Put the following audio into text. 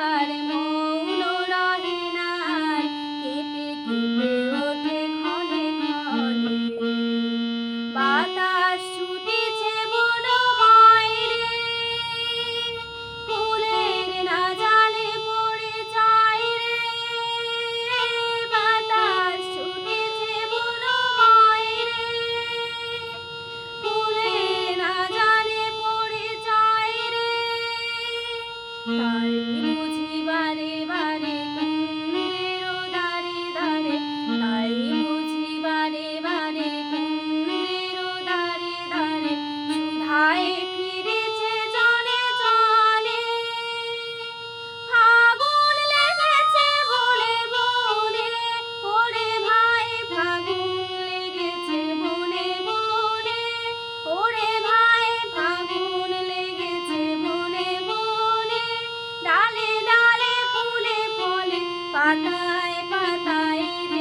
আর মৌন রহে না আর, কেঁপে কেঁপে ওঠে ক্ষণে ক্ষণে। বাতাস ছুটিছে বনময় রে, ফুলের না জালে পড়ে যায় রে। বাতাস ছুটিছে বনময় রে, ফুলের না জালে পড়ে যায় রে। তাই বুঝি বারে বারে কুঞ্জের দ্বারে দ্বারে, তাই বুঝি বারে বারে কুঞ্জের দ্বারে দ্বারে, সুধায় ফিরেছে জনে জনে। ফাগুন লেগেছে বলে বনে, ওরে ভাই ফাগুন লেগেছে বনে বনে, ওরে ভাই ফাগুন লেগেছে বনে বনে। ডালে ডালে ফুলে ফলে পাতায় পাতায় রে,